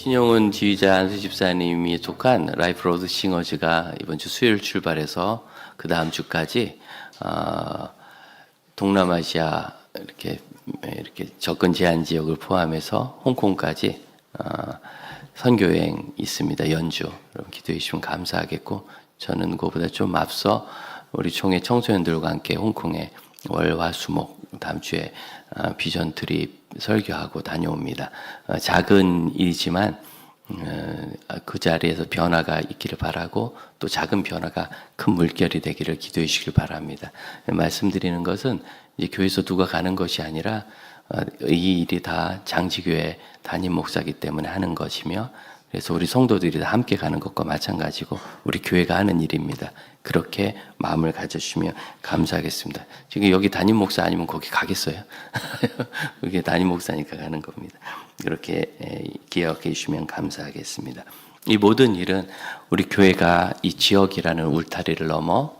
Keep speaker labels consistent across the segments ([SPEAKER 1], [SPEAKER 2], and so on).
[SPEAKER 1] 신용훈 지휘자 안수 집사님이 속한 라이프 로드 싱어즈가 이번 주 수요일 출발해서 그 다음 주까지 동남아시아 이렇게 접근 제한 지역을 포함해서 홍콩까지 선교여행 있습니다. 연주. 여러분 기도해 주시면 감사하겠고, 저는 그거보다 좀 앞서 우리 총회 청소년들과 함께 홍콩에 월화수목 다음 주에 비전 트립 설교하고 다녀옵니다. 작은 일이지만 그 자리에서 변화가 있기를 바라고, 또 작은 변화가 큰 물결이 되기를 기도해 주시길 바랍니다. 말씀드리는 것은 이제 교회에서 누가 가는 것이 아니라 이 일이 다 장지교회 담임 목사이기 때문에 하는 것이며, 그래서 우리 성도들이 다 함께 가는 것과 마찬가지고 우리 교회가 하는 일입니다. 그렇게 마음을 가져주시면 감사하겠습니다. 지금 여기 담임 목사 아니면 거기 가겠어요? 그게 담임 목사니까 가는 겁니다. 그렇게 기억해 주시면 감사하겠습니다. 이 모든 일은 우리 교회가 이 지역이라는 울타리를 넘어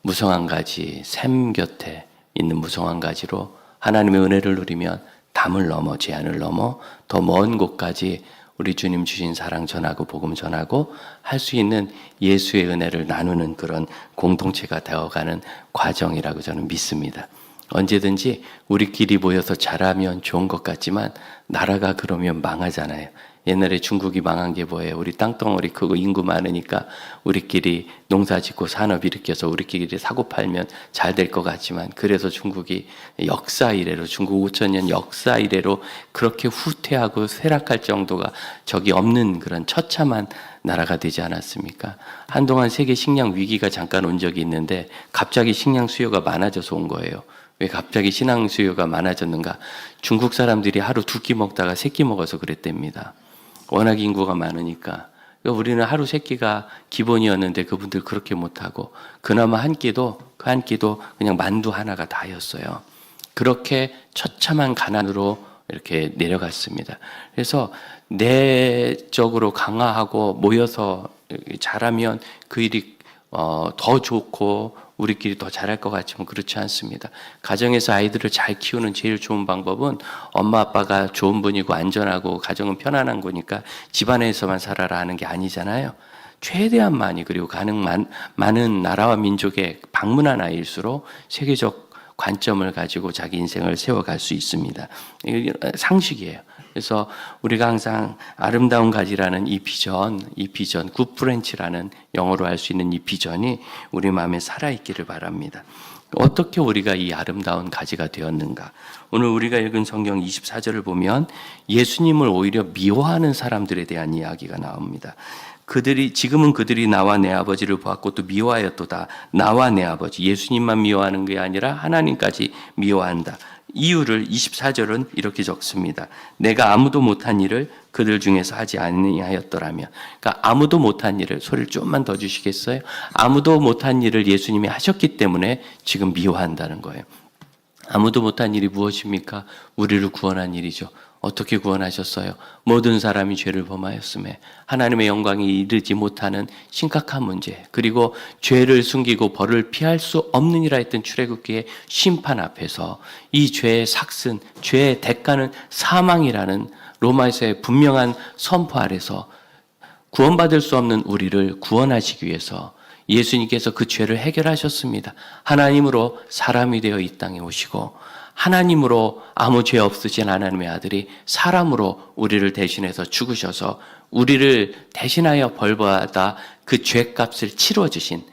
[SPEAKER 1] 무성한 가지, 샘 곁에 있는 무성한 가지로 하나님의 은혜를 누리면 담을 넘어, 제한을 넘어 더 먼 곳까지 우리 주님 주신 사랑 전하고 복음 전하고 할 수 있는 예수의 은혜를 나누는 그런 공동체가 되어가는 과정이라고 저는 믿습니다. 언제든지 우리끼리 모여서 잘하면 좋은 것 같지만 나라가 그러면 망하잖아요. 옛날에 중국이 망한 게 뭐예요? 우리 땅덩어리 크고 인구 많으니까 우리끼리 농사 짓고 산업 일으켜서 우리끼리 사고 팔면 잘 될 것 같지만, 그래서 중국이 역사 이래로, 중국 5,000년 역사 이래로 그렇게 후퇴하고 쇠락할 정도가 적이 없는 그런 처참한 나라가 되지 않았습니까? 한동안 세계 식량 위기가 잠깐 온 적이 있는데 갑자기 식량 수요가 많아져서 온 거예요. 왜 갑자기 신앙 수요가 많아졌는가? 중국 사람들이 하루 2끼 먹다가 3끼 먹어서 그랬답니다. 워낙 인구가 많으니까. 우리는 하루 3끼가 기본이었는데 그분들 그렇게 못하고, 그나마 그 한 끼도 그냥 만두 하나가 다였어요. 그렇게 처참한 가난으로 이렇게 내려갔습니다. 그래서 내적으로 강화하고 모여서 잘하면 그 일이 더 좋고 우리끼리 더 잘할 것 같지만 그렇지 않습니다. 가정에서 아이들을 잘 키우는 제일 좋은 방법은 엄마 아빠가 좋은 분이고 안전하고 가정은 편안한 거니까 집안에서만 살아라 하는 게 아니잖아요. 최대한 많이, 그리고 가능 많은 나라와 민족에 방문한 아이일수록 세계적 관점을 가지고 자기 인생을 세워갈 수 있습니다. 이게 상식이에요. 그래서 우리가 항상 아름다운 가지라는 이 비전, 굿 브랜치라는 영어로 할 수 있는 이 비전이 우리 마음에 살아있기를 바랍니다. 어떻게 우리가 이 아름다운 가지가 되었는가? 오늘 우리가 읽은 성경 24절을 보면 예수님을 오히려 미워하는 사람들에 대한 이야기가 나옵니다. 지금은 그들이 나와 내 아버지를 보았고 또 미워하였도다. 나와 내 아버지, 예수님만 미워하는 게 아니라 하나님까지 미워한다. 이유를 24절은 이렇게 적습니다. 내가 아무도 못한 일을 그들 중에서 하지 아니하였더라면. 그러니까 아무도 못한 일을, 소리를 좀만 더 주시겠어요? 아무도 못한 일을 예수님이 하셨기 때문에 지금 미워한다는 거예요. 아무도 못한 일이 무엇입니까? 우리를 구원한 일이죠. 어떻게 구원하셨어요? 모든 사람이 죄를 범하였음에 하나님의 영광에 이르지 못하는 심각한 문제, 그리고 죄를 숨기고 벌을 피할 수 없느니라 했던 출애굽기의 심판 앞에서 이 죄의 삭슨, 죄의 대가는 사망이라는 로마에서의 분명한 선포 아래서 구원받을 수 없는 우리를 구원하시기 위해서 예수님께서 그 죄를 해결하셨습니다. 하나님으로 사람이 되어 이 땅에 오시고, 하나님으로 아무 죄 없으신 하나님의 아들이 사람으로 우리를 대신해서 죽으셔서 우리를 대신하여 벌받아 그 죄값을 치러주신,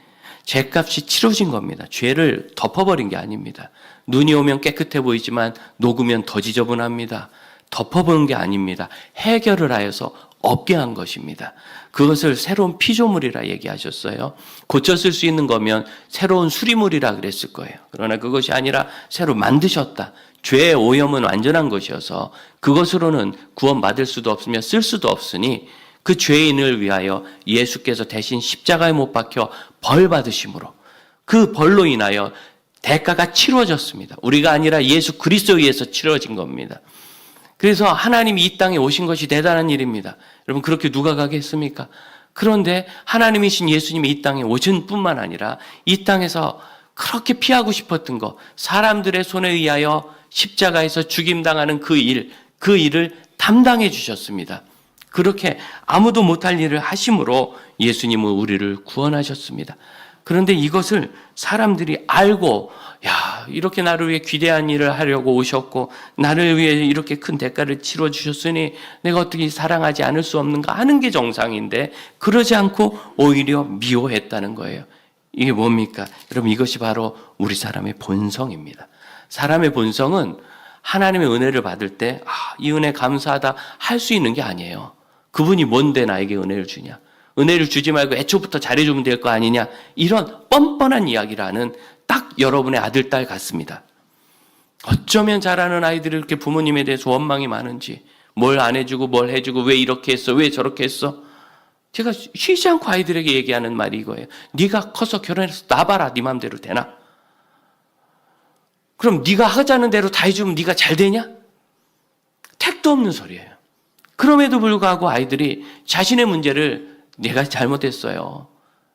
[SPEAKER 1] 죄값이 치러진 겁니다. 죄를 덮어버린 게 아닙니다. 눈이 오면 깨끗해 보이지만 녹으면 더 지저분합니다. 덮어본 게 아닙니다. 해결을 하여서 없게 한 것입니다. 그것을 새로운 피조물이라 얘기하셨어요. 고쳤을 수 있는 거면 새로운 수리물이라 그랬을 거예요. 그러나 그것이 아니라 새로 만드셨다. 죄의 오염은 완전한 것이어서 그것으로는 구원받을 수도 없으며 쓸 수도 없으니 그 죄인을 위하여 예수께서 대신 십자가에 못 박혀 벌 받으심으로 그 벌로 인하여 대가가 치루어졌습니다. 우리가 아니라 예수 그리스도에 의해서 치루어진 겁니다. 그래서 하나님이 이 땅에 오신 것이 대단한 일입니다. 여러분, 그렇게 누가 가겠습니까? 그런데 하나님이신 예수님이 이 땅에 오신 뿐만 아니라 이 땅에서 그렇게 피하고 싶었던 것, 사람들의 손에 의하여 십자가에서 죽임당하는 그 일을 담당해 주셨습니다. 그렇게 아무도 못할 일을 하심으로 예수님은 우리를 구원하셨습니다. 그런데 이것을 사람들이 알고, 야, 이렇게 나를 위해 귀대한 일을 하려고 오셨고 나를 위해 이렇게 큰 대가를 치러 주셨으니 내가 어떻게 사랑하지 않을 수 없는가 하는 게 정상인데, 그러지 않고 오히려 미워했다는 거예요. 이게 뭡니까? 여러분, 이것이 바로 우리 사람의 본성입니다. 사람의 본성은 하나님의 은혜를 받을 때 이 은혜 감사하다 할 수 있는 게 아니에요. 그분이 뭔데 나에게 은혜를 주냐? 은혜를 주지 말고 애초부터 잘해주면 될 거 아니냐? 이런 뻔뻔한 이야기라는 딱 여러분의 아들, 딸 같습니다. 어쩌면 잘하는 아이들이 이렇게 부모님에 대해서 원망이 많은지, 뭘 안 해주고 뭘 해주고 왜 이렇게 했어? 왜 저렇게 했어? 제가 쉬지 않고 아이들에게 얘기하는 말이 이거예요. 네가 커서 결혼해서 나봐라. 네 맘대로 되나? 그럼 네가 하자는 대로 다 해주면 네가 잘 되냐? 택도 없는 소리예요. 그럼에도 불구하고 아이들이 자신의 문제를 내가 잘못했어요,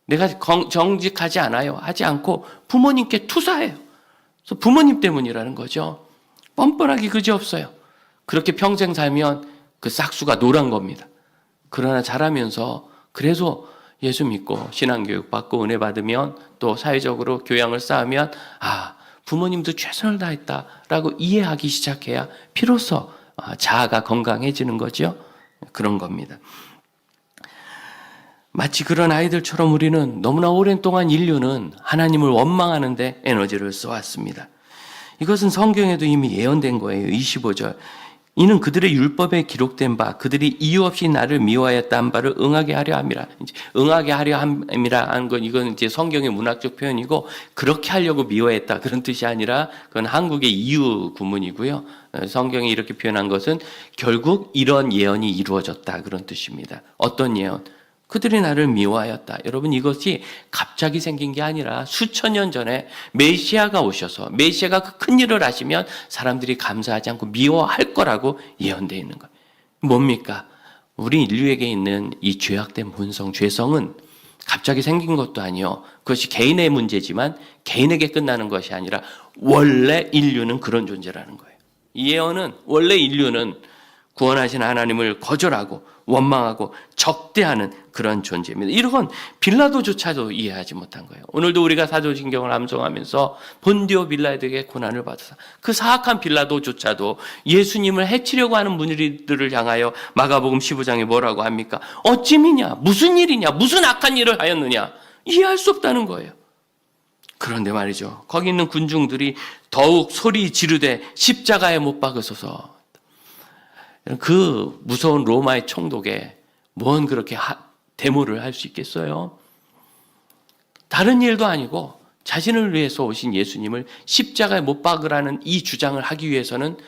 [SPEAKER 1] 내가 정직하지 않아요 하지 않고 부모님께 투사해요. 그래서 부모님 때문이라는 거죠. 뻔뻔하기 그지없어요. 그렇게 평생 살면 그 싹수가 노란 겁니다. 그러나 자라면서 그래서 예수 믿고 신앙교육 받고 은혜 받으면 또 사회적으로 교양을 쌓으면 부모님도 최선을 다했다라고 이해하기 시작해야 비로소 자아가 건강해지는 거죠. 그런 겁니다. 마치 그런 아이들처럼 우리는 너무나 오랜 동안 인류는 하나님을 원망하는 데 에너지를 써왔습니다. 이것은 성경에도 이미 예언된 거예요. 25절. 이는 그들의 율법에 기록된 바 그들이 이유 없이 나를 미워하였다 한 바를 응하게 하려 함이라. 응하게 하려 함이라 한 건 이건 이제 성경의 문학적 표현이고, 그렇게 하려고 미워했다 그런 뜻이 아니라 그건 한국의 이유 구문이고요. 성경이 이렇게 표현한 것은 결국 이런 예언이 이루어졌다 그런 뜻입니다. 어떤 예언? 그들이 나를 미워하였다. 여러분, 이것이 갑자기 생긴 게 아니라 수천 년 전에 메시아가 오셔서 메시아가 그 큰 일을 하시면 사람들이 감사하지 않고 미워할 거라고 예언되어 있는 거예요. 뭡니까? 우리 인류에게 있는 이 죄악된 본성, 죄성은 갑자기 생긴 것도 아니요, 그것이 개인의 문제지만 개인에게 끝나는 것이 아니라 원래 인류는 그런 존재라는 거예요. 이 예언은 원래 인류는 구원하신 하나님을 거절하고 원망하고 적대하는 그런 존재입니다. 이런 빌라도조차도 이해하지 못한 거예요. 오늘도 우리가 사도신경을 암송하면서 본디오 빌라도에게 고난을 받아서 그 사악한 빌라도조차도 예수님을 해치려고 하는 무리들을 향하여 마가복음 15장에 뭐라고 합니까? 어찌미냐? 무슨 일이냐? 무슨 악한 일을 하였느냐? 이해할 수 없다는 거예요. 그런데 말이죠, 거기 있는 군중들이 더욱 소리 지르되 십자가에 못 박으소서. 그 무서운 로마의 총독에 뭔 그렇게 데모를 할 수 있겠어요? 다른 일도 아니고 자신을 위해서 오신 예수님을 십자가에 못 박으라는 이 주장을 하기 위해서는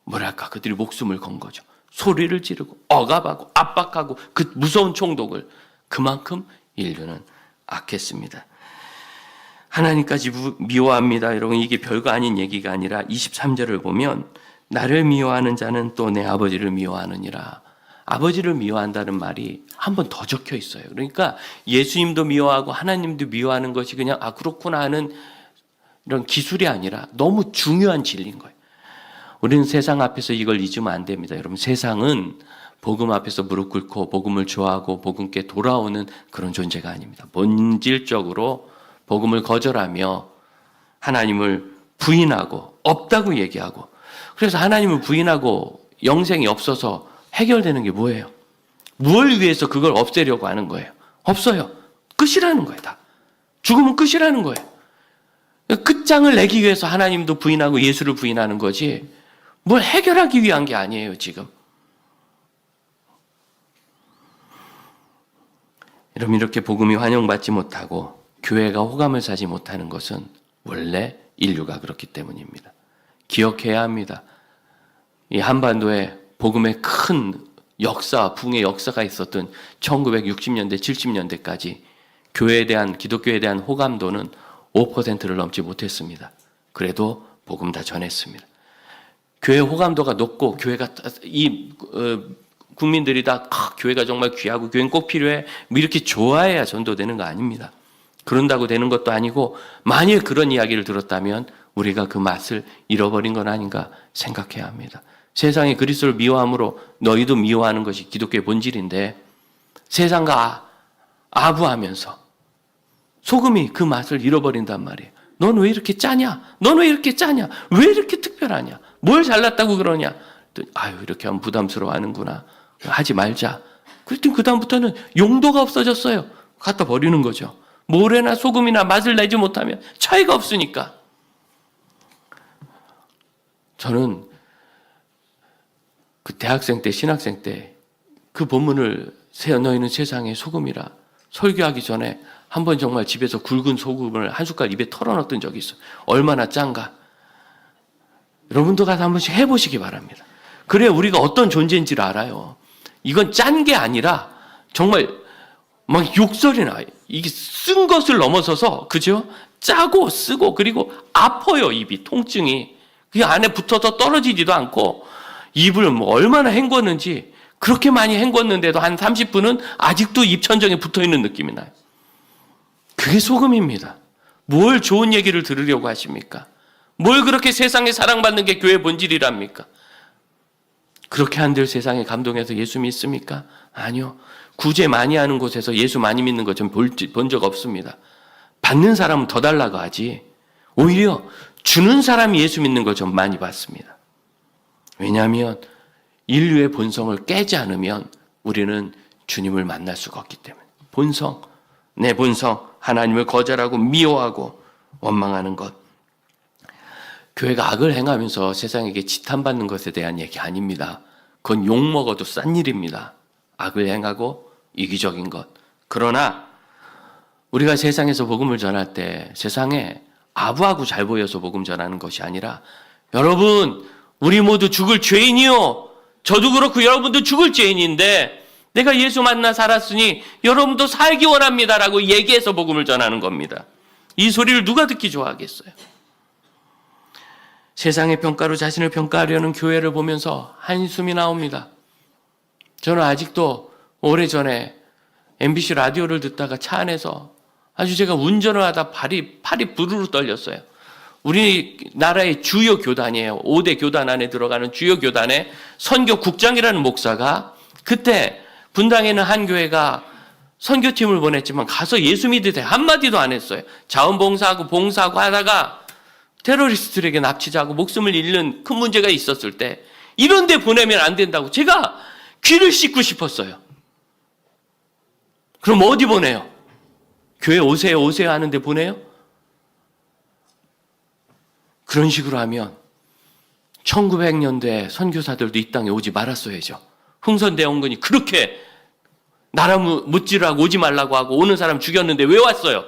[SPEAKER 1] 뭐랄까, 그들이 목숨을 건 거죠. 소리를 지르고 억압하고 압박하고 그 무서운 총독을. 그만큼 인류는 악했습니다. 하나님까지 미워합니다. 여러분, 이게 별거 아닌 얘기가 아니라 23절을 보면 나를 미워하는 자는 또 내 아버지를 미워하느니라. 아버지를 미워한다는 말이 한 번 더 적혀 있어요. 그러니까 예수님도 미워하고 하나님도 미워하는 것이 그냥 그렇구나 하는 이런 기술이 아니라 너무 중요한 진리인 거예요. 우리는 세상 앞에서 이걸 잊으면 안 됩니다. 여러분, 세상은 복음 앞에서 무릎 꿇고 복음을 좋아하고 복음께 돌아오는 그런 존재가 아닙니다. 본질적으로 복음을 거절하며 하나님을 부인하고 없다고 얘기하고, 그래서 하나님을 부인하고 영생이 없어서 해결되는 게 뭐예요? 무엇을 위해서 그걸 없애려고 하는 거예요? 없어요. 끝이라는 거예요. 다. 죽으면 끝이라는 거예요. 끝장을 내기 위해서 하나님도 부인하고 예수를 부인하는 거지 뭘 해결하기 위한 게 아니에요, 지금. 여러분, 이렇게 복음이 환영받지 못하고 교회가 호감을 사지 못하는 것은 원래 인류가 그렇기 때문입니다. 기억해야 합니다. 이 한반도에 복음의 큰 역사, 붕의 역사가 있었던 1960년대, 70년대까지 교회에 대한, 기독교에 대한 호감도는 5%를 넘지 못했습니다. 그래도 복음 다 전했습니다. 교회 호감도가 높고 교회가 국민들이 다 교회가 정말 귀하고 교회는 꼭 필요해 이렇게 좋아해야 전도되는 거 아닙니다. 그런다고 되는 것도 아니고, 만일 그런 이야기를 들었다면 우리가 그 맛을 잃어버린 건 아닌가 생각해야 합니다. 세상이 그리스도를 미워함으로 너희도 미워하는 것이 기독교의 본질인데 세상과 아부하면서 소금이 그 맛을 잃어버린단 말이에요. 넌 왜 이렇게 짜냐? 넌 왜 이렇게 짜냐? 왜 이렇게 특별하냐? 뭘 잘났다고 그러냐? 아유, 이렇게 하면 부담스러워하는구나. 하지 말자. 그랬더니 그다음부터는 용도가 없어졌어요. 갖다 버리는 거죠. 모래나 소금이나 맛을 내지 못하면 차이가 없으니까. 저는 그 대학생 때, 신학생 때 그 본문을 너희는 세상의 소금이라 설교하기 전에 한번 정말 집에서 굵은 소금을 한 숟갈 입에 털어넣었던 적이 있어요. 얼마나 짠가. 여러분도 가서 한 번씩 해보시기 바랍니다. 그래야 우리가 어떤 존재인지를 알아요. 이건 짠 게 아니라 정말 막 욕설이 나요. 이게 쓴 것을 넘어서서, 그죠? 짜고 쓰고 그리고 아파요, 입이. 통증이. 그 안에 붙어서 떨어지지도 않고 입을 뭐 얼마나 헹궜는지 그렇게 많이 헹궜는데도 한 30분은 아직도 입천정에 붙어있는 느낌이 나요. 그게 소금입니다. 뭘 좋은 얘기를 들으려고 하십니까? 뭘 그렇게 세상에 사랑받는 게 교회의 본질이랍니까? 그렇게 한들 세상에 감동해서 예수 믿습니까? 아니요. 구제 많이 하는 곳에서 예수 많이 믿는 거 전 본 적 없습니다. 받는 사람은 더 달라고 하지 오히려 주는 사람이 예수 믿는 걸 전 많이 봤습니다. 왜냐하면 인류의 본성을 깨지 않으면 우리는 주님을 만날 수가 없기 때문에. 본성, 내 본성, 하나님을 거절하고 미워하고 원망하는 것. 교회가 악을 행하면서 세상에게 지탄받는 것에 대한 얘기 아닙니다. 그건 욕먹어도 싼 일입니다. 악을 행하고 이기적인 것. 그러나 우리가 세상에서 복음을 전할 때 세상에 아부하고 잘 보여서 복음 전하는 것이 아니라 여러분, 우리 모두 죽을 죄인이요. 저도 그렇고 여러분도 죽을 죄인인데 내가 예수 만나 살았으니 여러분도 살기 원합니다라고 얘기해서 복음을 전하는 겁니다. 이 소리를 누가 듣기 좋아하겠어요? 세상의 평가로 자신을 평가하려는 교회를 보면서 한숨이 나옵니다. 저는 아직도 오래전에 MBC 라디오를 듣다가 차 안에서 아주 제가 운전을 하다 팔이 부르르 떨렸어요. 우리나라의 주요 교단이에요. 5대 교단 안에 들어가는 주요 교단의 선교국장이라는 목사가 그때 분당에는 한 교회가 선교팀을 보냈지만 가서 예수 믿으세요. 한마디도 안 했어요. 자원봉사하고 봉사하고 하다가 테러리스트들에게 납치자고 목숨을 잃는 큰 문제가 있었을 때 이런 데 보내면 안 된다고 제가 귀를 씻고 싶었어요. 그럼 어디 보내요? 교회 오세요 하는데 보내요? 그런 식으로 하면 1900년대 선교사들도 이 땅에 오지 말았어야죠. 흥선대원군이 그렇게 나라 묻지라고 오지 말라고 하고 오는 사람 죽였는데 왜 왔어요?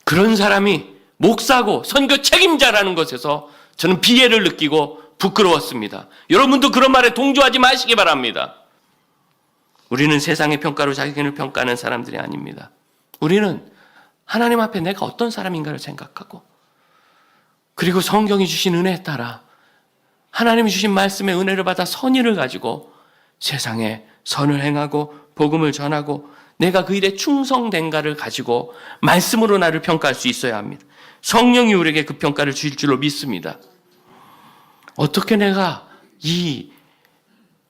[SPEAKER 1] 그런 사람이 목사고 선교 책임자라는 것에서 저는 비애를 느끼고 부끄러웠습니다. 여러분도 그런 말에 동조하지 마시기 바랍니다. 우리는 세상의 평가로 자신을 평가하는 사람들이 아닙니다. 우리는 하나님 앞에 내가 어떤 사람인가를 생각하고 그리고 성경이 주신 은혜에 따라 하나님이 주신 말씀의 은혜를 받아 선의를 가지고 세상에 선을 행하고 복음을 전하고 내가 그 일에 충성된가를 가지고 말씀으로 나를 평가할 수 있어야 합니다. 성령이 우리에게 그 평가를 주실 줄로 믿습니다. 어떻게 내가 이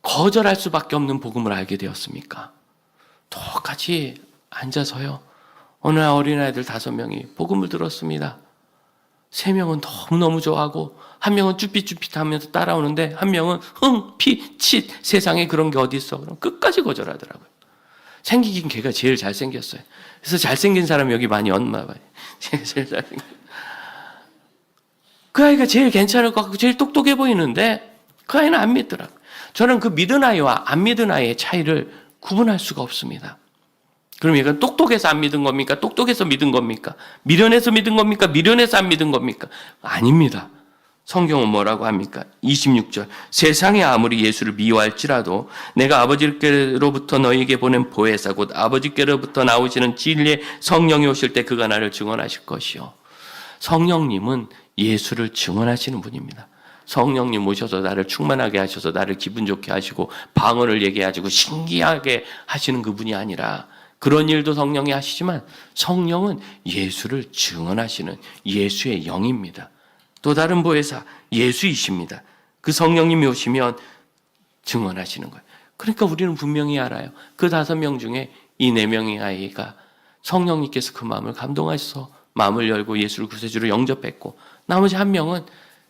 [SPEAKER 1] 거절할 수밖에 없는 복음을 알게 되었습니까? 똑같이 앉아서요. 어느 어린아이들 5명이 복음을 들었습니다. 3명은 너무너무 좋아하고 한 명은 쭈삣쭈삣하면서 따라오는데 한 명은 핏 세상에 그런 게 어디 있어? 그럼 끝까지 거절하더라고요. 생기긴 걔가 제일 잘생겼어요. 그래서 잘생긴 사람이 여기 많이 없나 봐요. 제일 잘생긴. 그 아이가 제일 괜찮을 것 같고 제일 똑똑해 보이는데 그 아이는 안 믿더라고요. 저는 그 믿은 아이와 안 믿은 아이의 차이를 구분할 수가 없습니다. 그럼 이건 똑똑해서 안 믿은 겁니까? 똑똑해서 믿은 겁니까? 미련해서 믿은 겁니까? 미련해서 안 믿은 겁니까? 아닙니다. 성경은 뭐라고 합니까? 26절. 세상이 아무리 예수를 미워할지라도 내가 아버지께로부터 너희에게 보낸 보혜사 곧 아버지께로부터 나오시는 진리의 성령이 오실 때 그가 나를 증언하실 것이요. 성령님은 예수를 증언하시는 분입니다. 성령님 오셔서 나를 충만하게 하셔서 나를 기분 좋게 하시고 방언을 얘기하시고 신기하게 하시는 그분이 아니라 그런 일도 성령이 하시지만 성령은 예수를 증언하시는 예수의 영입니다. 또 다른 보혜사 예수이십니다. 그 성령님이 오시면 증언하시는 거예요. 그러니까 우리는 분명히 알아요. 그 5명 중에 이 4명의 아이가 성령님께서 그 마음을 감동하셔서 마음을 열고 예수를 구세주로 영접했고, 나머지 1명은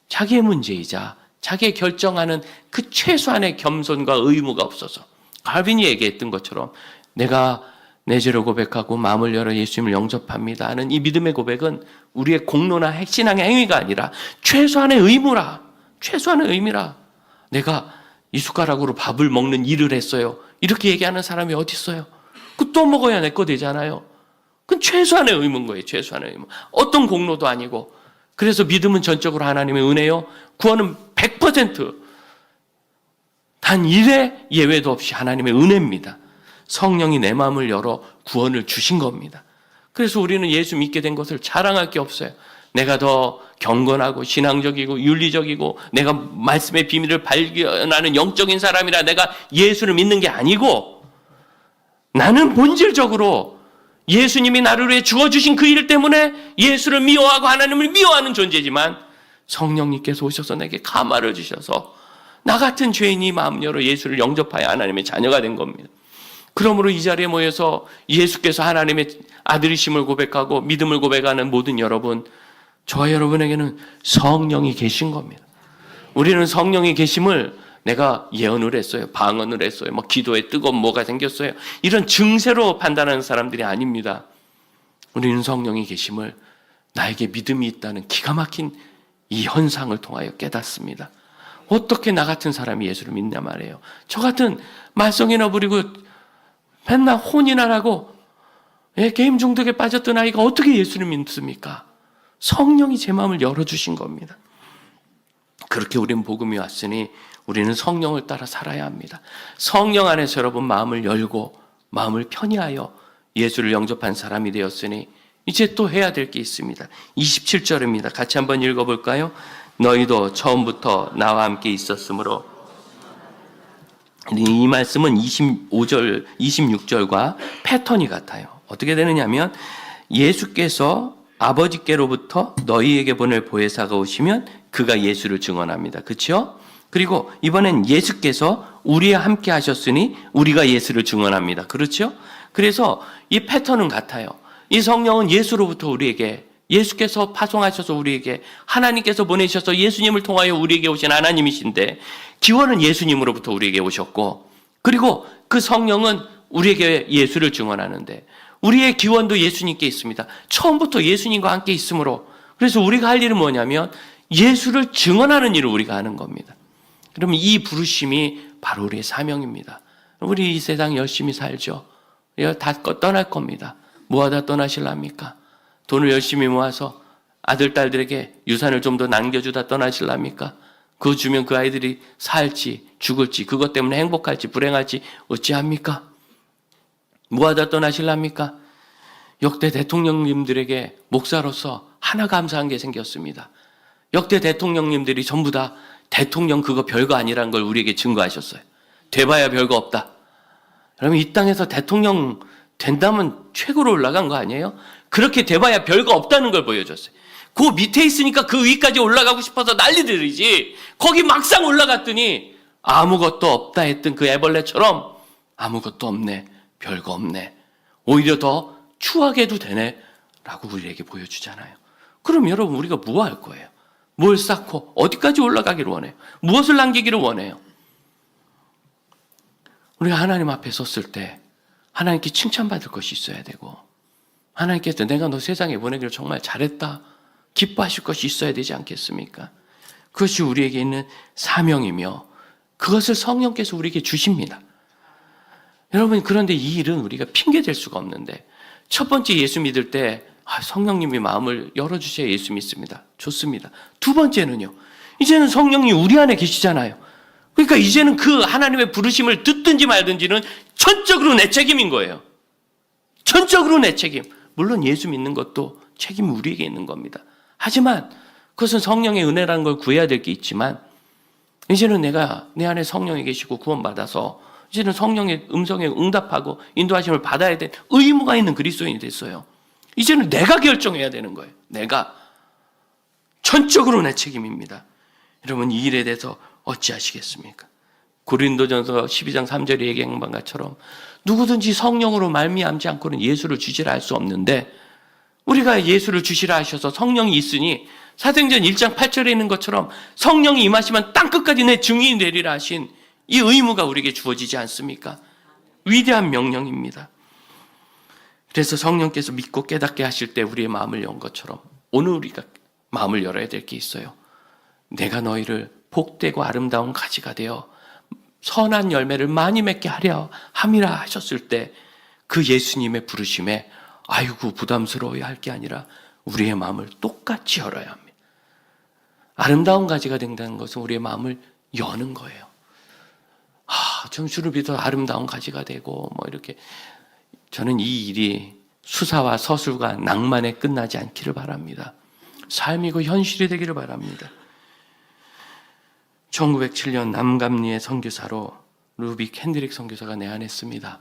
[SPEAKER 1] 자기의 문제이자 자기의 결정하는 그 최소한의 겸손과 의무가 없어서, 갈빈이 얘기했던 것처럼 내가 내 죄를 고백하고 마음을 열어 예수님을 영접합니다 하는 이 믿음의 고백은 우리의 공로나 핵신앙의 행위가 아니라 최소한의 의무라. 최소한의 의미라. 내가 이 숟가락으로 밥을 먹는 일을 했어요. 이렇게 얘기하는 사람이 어디 있어요? 그 또 먹어야 내 거 되잖아요. 그건 최소한의 의무인 거예요. 최소한의 의무. 어떤 공로도 아니고. 그래서 믿음은 전적으로 하나님의 은혜요. 구원은 100% 단 1의 예외도 없이 하나님의 은혜입니다. 성령이 내 마음을 열어 구원을 주신 겁니다. 그래서 우리는 예수 믿게 된 것을 자랑할 게 없어요. 내가 더 경건하고 신앙적이고 윤리적이고 내가 말씀의 비밀을 발견하는 영적인 사람이라 내가 예수를 믿는 게 아니고, 나는 본질적으로 예수님이 나를 위해 주어주신 그 일 때문에 예수를 미워하고 하나님을 미워하는 존재지만, 성령님께서 오셔서 내게 감화를 주셔서 나 같은 죄인이 마음 열어 예수를 영접하여 하나님의 자녀가 된 겁니다. 그러므로 이 자리에 모여서 예수께서 하나님의 아들이심을 고백하고 믿음을 고백하는 모든 여러분, 저와 여러분에게는 성령이 계신 겁니다. 우리는 성령이 계심을 내가 예언을 했어요, 방언을 했어요, 기도에 뜨거운 뭐가 생겼어요, 이런 증세로 판단하는 사람들이 아닙니다. 우리는 성령이 계심을 나에게 믿음이 있다는 기가 막힌 이 현상을 통하여 깨닫습니다. 어떻게 나 같은 사람이 예수를 믿냐 말이에요. 저 같은 말썽이나 부리고 맨날 혼이나 하고 게임 중독에 빠졌던 아이가 어떻게 예수를 믿습니까? 성령이 제 마음을 열어주신 겁니다. 그렇게 우리는 복음이 왔으니 우리는 성령을 따라 살아야 합니다. 성령 안에서 여러분 마음을 열고 마음을 편히하여 예수를 영접한 사람이 되었으니 이제 또 해야 될 게 있습니다. 27절입니다. 같이 한번 읽어볼까요? 너희도 처음부터 나와 함께 있었으므로. 이 말씀은 25절, 26절과 패턴이 같아요. 어떻게 되느냐면 예수께서 아버지께로부터 너희에게 보낼 보혜사가 오시면 그가 예수를 증언합니다. 그렇죠? 그리고 이번엔 예수께서 우리와 함께 하셨으니 우리가 예수를 증언합니다. 그렇죠? 그래서 이 패턴은 같아요. 이 성령은 예수로부터 우리에게, 예수께서 파송하셔서 우리에게, 하나님께서 보내셔서 예수님을 통하여 우리에게 오신 하나님이신데, 기원은 예수님으로부터 우리에게 오셨고, 그리고 그 성령은 우리에게 예수를 증언하는데, 우리의 기원도 예수님께 있습니다. 처음부터 예수님과 함께 있으므로, 그래서 우리가 할 일은 뭐냐면 예수를 증언하는 일을 우리가 하는 겁니다. 그러면 이 부르심이 바로 우리의 사명입니다. 우리 이 세상 열심히 살죠. 다 떠날 겁니다. 뭐하다 떠나실랍니까? 돈을 열심히 모아서 아들, 딸들에게 유산을 좀 더 남겨주다 떠나실랍니까? 그거 주면 그 아이들이 살지 죽을지, 그것 때문에 행복할지 불행할지 어찌합니까? 뭐하다 떠나실랍니까? 역대 대통령님들에게 목사로서 하나 감사한 게 생겼습니다. 역대 대통령님들이 전부 다 대통령 그거 별거 아니라는 걸 우리에게 증거하셨어요. 돼봐야 별거 없다. 그러면 이 땅에서 대통령 된다면 최고로 올라간 거 아니에요? 그렇게 돼봐야 별거 없다는 걸 보여줬어요. 그 밑에 있으니까 그 위까지 올라가고 싶어서 난리들이지. 거기 막상 올라갔더니 아무것도 없다 했던 그 애벌레처럼 아무것도 없네, 별거 없네, 오히려 더 추하게도 되네 라고 우리에게 보여주잖아요. 그럼 여러분 우리가 뭐 할 거예요? 뭘 쌓고 어디까지 올라가기를 원해요? 무엇을 남기기를 원해요? 우리가 하나님 앞에 섰을 때 하나님께 칭찬받을 것이 있어야 되고, 하나님께서 내가 너 세상에 보내기를 정말 잘했다 기뻐하실 것이 있어야 되지 않겠습니까? 그것이 우리에게 있는 사명이며 그것을 성령께서 우리에게 주십니다. 여러분, 그런데 이 일은 우리가 핑계 댈 수가 없는데, 첫 번째 예수 믿을 때 성령님이 마음을 열어주셔야 예수 믿습니다. 좋습니다. 두 번째는요, 이제는 성령이 우리 안에 계시잖아요. 그러니까 이제는 그 하나님의 부르심을 듣든지 말든지는 전적으로 내 책임인 거예요. 전적으로 내 책임. 물론 예수 믿는 것도 책임이 우리에게 있는 겁니다. 하지만 그것은 성령의 은혜라는 걸 구해야 될 게 있지만, 이제는 내가 내 안에 성령이 계시고 구원받아서 이제는 성령의 음성에 응답하고 인도하심을 받아야 될 의무가 있는 그리스도인이 됐어요. 이제는 내가 결정해야 되는 거예요. 내가 전적으로 내 책임입니다. 여러분, 이 일에 대해서 어찌하시겠습니까? 고린도전서 12장 3절에 얘기한 것처럼 누구든지 성령으로 말미암지 않고는 예수를 주시라 할 수 없는데, 우리가 예수를 주시라 하셔서 성령이 있으니 사도행전 1장 8절에 있는 것처럼 성령이 임하시면 땅끝까지 내 증인이 되리라 하신 이 의무가 우리에게 주어지지 않습니까? 위대한 명령입니다. 그래서 성령께서 믿고 깨닫게 하실 때 우리의 마음을 연 것처럼 오늘 우리가 마음을 열어야 될 게 있어요. 내가 너희를 복되고 아름다운 가지가 되어 선한 열매를 많이 맺게 하려 함이라 하셨을 때 그 예수님의 부르심에 아이고 부담스러워야 할 게 아니라 우리의 마음을 똑같이 열어야 합니다. 아름다운 가지가 된다는 것은 우리의 마음을 여는 거예요. 좀 주를 믿어 아름다운 가지가 되고 이렇게. 저는 이 일이 수사와 서술과 낭만에 끝나지 않기를 바랍니다. 삶이고 현실이 되기를 바랍니다. 1907년 남감리의 선교사로 루비 캔드릭 선교사가 내한했습니다.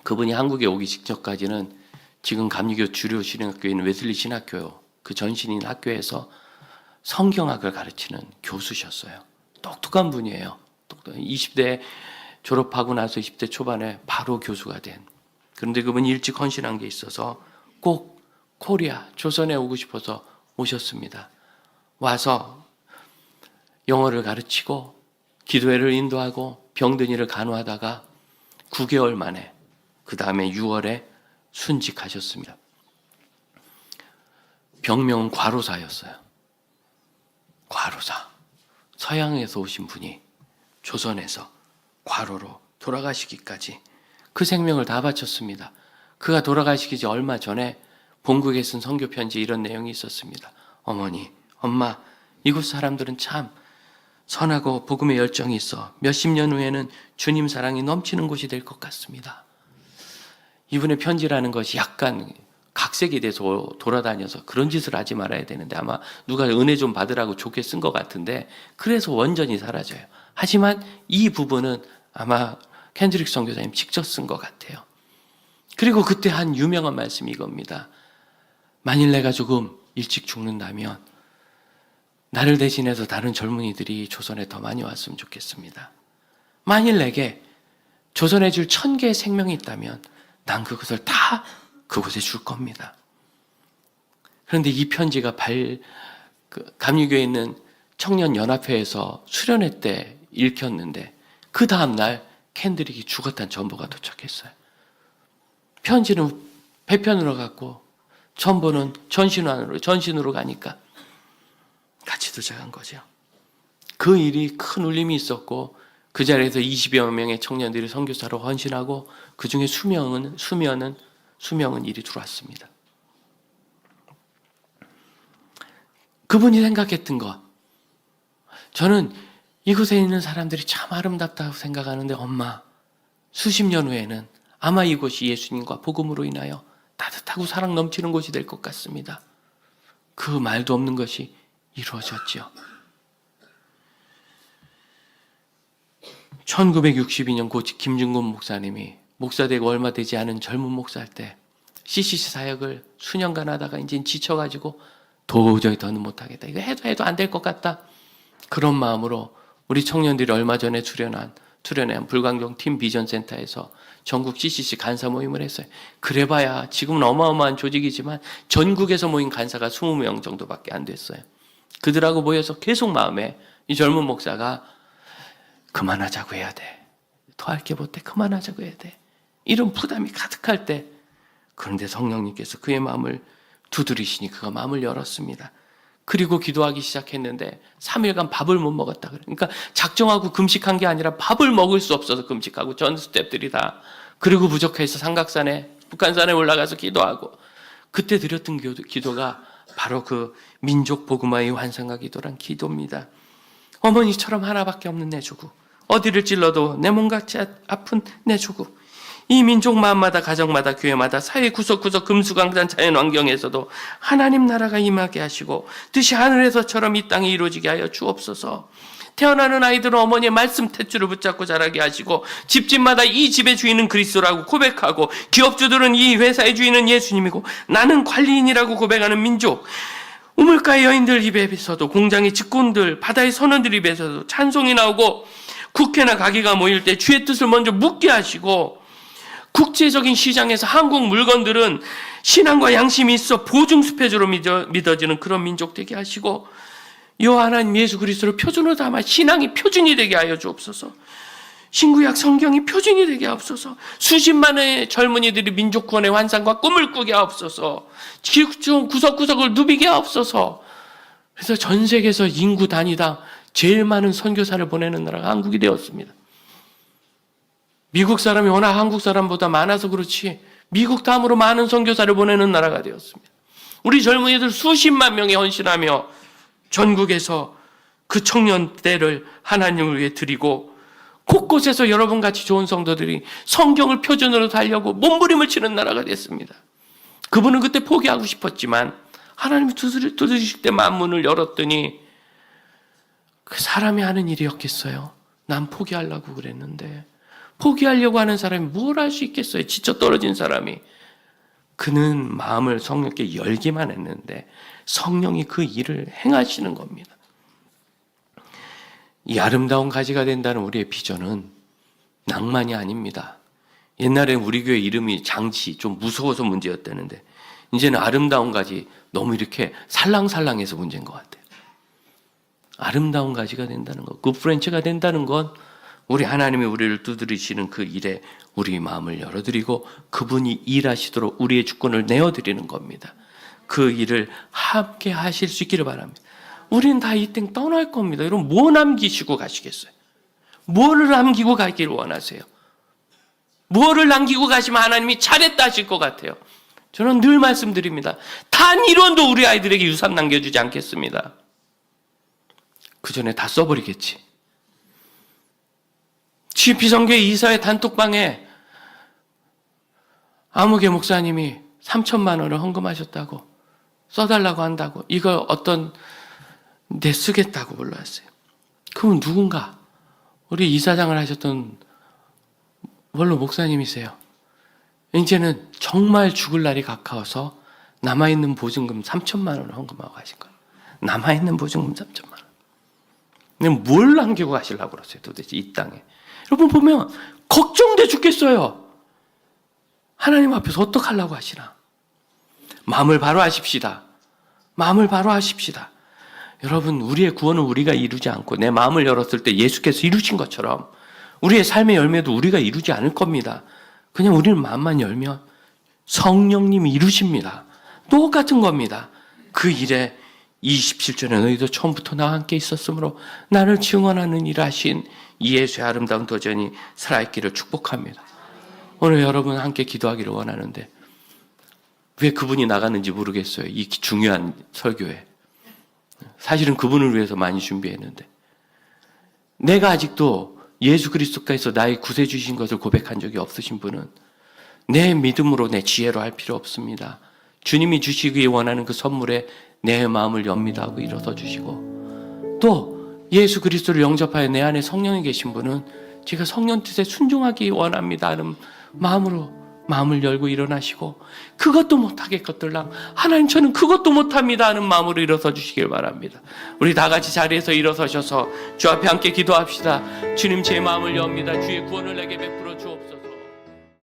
[SPEAKER 1] 그분이 한국에 오기 직전까지는 지금 감리교 주류 신학교인 웨슬리 신학교 그 전신인 학교에서 성경학을 가르치는 교수셨어요. 똑똑한 분이에요. 20대 졸업하고 나서 20대 초반에 바로 교수가 된. 그런데 그분이 일찍 헌신한 게 있어서 꼭 코리아, 조선에 오고 싶어서 오셨습니다. 와서 영어를 가르치고 기도회를 인도하고 병든 이를 간호하다가 9개월 만에 그 다음에 6월에 순직하셨습니다. 병명은 과로사였어요. 과로사. 서양에서 오신 분이 조선에서 과로로 돌아가시기까지 그 생명을 다 바쳤습니다. 그가 돌아가시기 얼마 전에 본국에 쓴 선교 편지에 이런 내용이 있었습니다. 어머니, 엄마, 이곳 사람들은 참 선하고 복음의 열정이 있어 몇십 년 후에는 주님 사랑이 넘치는 곳이 될 것 같습니다. 이분의 편지라는 것이 약간 각색이 돼서 돌아다녀서 그런 짓을 하지 말아야 되는데 아마 누가 은혜 좀 받으라고 좋게 쓴 것 같은데 그래서 원전이 사라져요. 하지만 이 부분은 아마 캔드릭 선교사님 직접 쓴 것 같아요. 그리고 그때 한 유명한 말씀이 이겁니다. 만일 내가 조금 일찍 죽는다면 나를 대신해서 다른 젊은이들이 조선에 더 많이 왔으면 좋겠습니다. 만일 내게 조선에 줄 1000개의 생명이 있다면 난 그것을 다 그곳에 줄 겁니다. 그런데 이 편지가 감리교에 있는 청년연합회에서 수련회 때 읽혔는데 그 다음날 캔드릭이 죽었다는 전보가 도착했어요. 편지는 배편으로 갔고 전보는 전신으로 가니까 같이 도착한 거죠. 그 일이 큰 울림이 있었고 그 자리에서 20여 명의 청년들이 선교사로 헌신하고 그 중에 수명은 일이 들어왔습니다. 그분이 생각했던 것, 저는 이곳에 있는 사람들이 참 아름답다고 생각하는데 엄마, 수십 년 후에는 아마 이곳이 예수님과 복음으로 인하여 따뜻하고 사랑 넘치는 곳이 될 것 같습니다. 그 말도 없는 것이 이루어졌죠. 1962년 고 김중곤 목사님이 목사되고 얼마 되지 않은 젊은 목사일 때 CCC 사역을 수년간 하다가 이제 지쳐가지고 도저히 더는 못하겠다. 이거 해도 안 될 것 같다. 그런 마음으로 우리 청년들이 얼마 전에 출연한 불광동 팀 비전센터에서 전국 CCC 간사 모임을 했어요. 그래봐야 지금은 어마어마한 조직이지만 전국에서 모인 간사가 20명 정도밖에 안 됐어요. 그들하고 모여서 계속 마음에 이 젊은 목사가 그만하자고 해야 돼. 더 할 게 못해. 그만하자고 해야 돼. 이런 부담이 가득할 때 그런데 성령님께서 그의 마음을 두드리시니 그가 마음을 열었습니다. 그리고 기도하기 시작했는데 3일간 밥을 못 먹었다. 그러니까 작정하고 금식한 게 아니라 밥을 먹을 수 없어서 금식하고 전 스태프들이 다. 그리고 부족해서 북한산에 올라가서 기도하고 그때 드렸던 기도가 바로 그 민족 복음화의 환상과 기도란 기도입니다. 어머니처럼 하나밖에 없는 내 조국, 어디를 찔러도 내 몸같이 아픈 내 조국, 이 민족 마음마다 가정마다 교회마다 사회 구석구석 금수강산 자연 환경에서도 하나님 나라가 임하게 하시고 뜻이 하늘에서처럼 이 땅에 이루어지게 하여 주옵소서. 태어나는 아이들은 어머니의 말씀 탯줄을 붙잡고 자라게 하시고 집집마다 이 집의 주인은 그리스도라고 고백하고 기업주들은 이 회사의 주인은 예수님이고 나는 관리인이라고 고백하는 민족, 우물가의 여인들 입에서도, 공장의 직군들, 바다의 선원들 입에서도 찬송이 나오고, 국회나 가게가 모일 때 주의 뜻을 먼저 묻게 하시고, 국제적인 시장에서 한국 물건들은 신앙과 양심이 있어 보증수표주로 믿어지는 그런 민족 되게 하시고, 요 하나님 예수 그리스도를 표준으로 담아 신앙이 표준이 되게 하여 주옵소서. 신구약 성경이 표준이 되게 하옵소서. 수십만의 젊은이들이 민족 구원의 환상과 꿈을 꾸게 하옵소서. 지구 구석구석을 누비게 하옵소서. 그래서 전 세계에서 인구 단위당 제일 많은 선교사를 보내는 나라가 한국이 되었습니다. 미국 사람이 워낙 한국 사람보다 많아서 그렇지 미국 다음으로 많은 선교사를 보내는 나라가 되었습니다. 우리 젊은이들 수십만 명이 헌신하며 전국에서 그 청년대를 하나님을 위해 드리고, 곳곳에서 여러분같이 좋은 성도들이 성경을 표준으로 달려고 몸부림을 치는 나라가 됐습니다. 그분은 그때 포기하고 싶었지만 하나님이 두드리실 때 만문을 열었더니 그 사람이 하는 일이었겠어요? 난 포기하려고 그랬는데. 포기하려고 하는 사람이 뭘 할 수 있겠어요? 지쳐 떨어진 사람이. 그는 마음을 성령께 열기만 했는데 성령이 그 일을 행하시는 겁니다. 이 아름다운 가지가 된다는 우리의 비전은 낭만이 아닙니다. 옛날에 우리 교회 이름이 장치, 좀 무서워서 문제였다는데 이제는 아름다운 가지, 너무 이렇게 살랑살랑해서 문제인 것 같아요. 아름다운 가지가 된다는 것, 굿브랜치가 된다는 건 우리 하나님이 우리를 두드리시는 그 일에 우리 마음을 열어드리고 그분이 일하시도록 우리의 주권을 내어드리는 겁니다. 그 일을 함께 하실 수 있기를 바랍니다. 우리는 다 이 땅 떠날 겁니다. 여러분 뭐 남기시고 가시겠어요? 뭐를 남기고 가기를 원하세요? 뭐를 남기고 가시면 하나님이 잘했다 하실 것 같아요? 저는 늘 말씀드립니다. 단 1원도 우리 아이들에게 유산 남겨주지 않겠습니다. 그 전에 다 써버리겠지. GP성교회 이사회 단톡방에 아무개 목사님이 3천만 원을 헌금하셨다고, 써달라고 한다고, 이거 어떤 데 쓰겠다고 올라왔어요. 그분 누군가? 우리 이사장을 하셨던 원로 목사님이세요. 이제는 정말 죽을 날이 가까워서 남아있는 보증금 3천만 원을 헌금하고 가신 거예요. 남아있는 보증금 3천만 원. 근데 뭘 남기고 가시려고 그러세요 도대체 이 땅에? 여러분 보면 걱정돼 죽겠어요. 하나님 앞에서 어떡하려고 하시나? 마음을 바로 하십시다. 마음을 바로 하십시다. 여러분 우리의 구원은 우리가 이루지 않고 내 마음을 열었을 때 예수께서 이루신 것처럼 우리의 삶의 열매도 우리가 이루지 않을 겁니다. 그냥 우리는 마음만 열면 성령님이 이루십니다. 똑같은 겁니다. 그 일에 27절에 너희도 처음부터 나와 함께 있었으므로 나를 증언하는 일 하신 이 예수의 아름다운 도전이 살아있기를 축복합니다. 오늘 여러분 함께 기도하기를 원하는데 왜 그분이 나가는지 모르겠어요. 이 중요한 설교에. 사실은 그분을 위해서 많이 준비했는데 내가 아직도 예수 그리스도께서 나의 구세 주신 것을 고백한 적이 없으신 분은 내 믿음으로 내 지혜로 할 필요 없습니다. 주님이 주시기 원하는 그 선물에 내 마음을 엽니다 하고 일어서 주시고, 또 예수 그리스도를 영접하여 내 안에 성령이 계신 분은 제가 성령 뜻에 순종하기 원합니다 하는 마음으로 마음을 열고 일어나시고, 그것도 못하겠것들랑 하나님 저는 그것도 못합니다 하는 마음으로 일어서 주시길 바랍니다. 우리 다 같이 자리에서 일어서셔서 주 앞에 함께 기도합시다. 주님 제 마음을 엽니다. 주의 구원을 내게 베풀어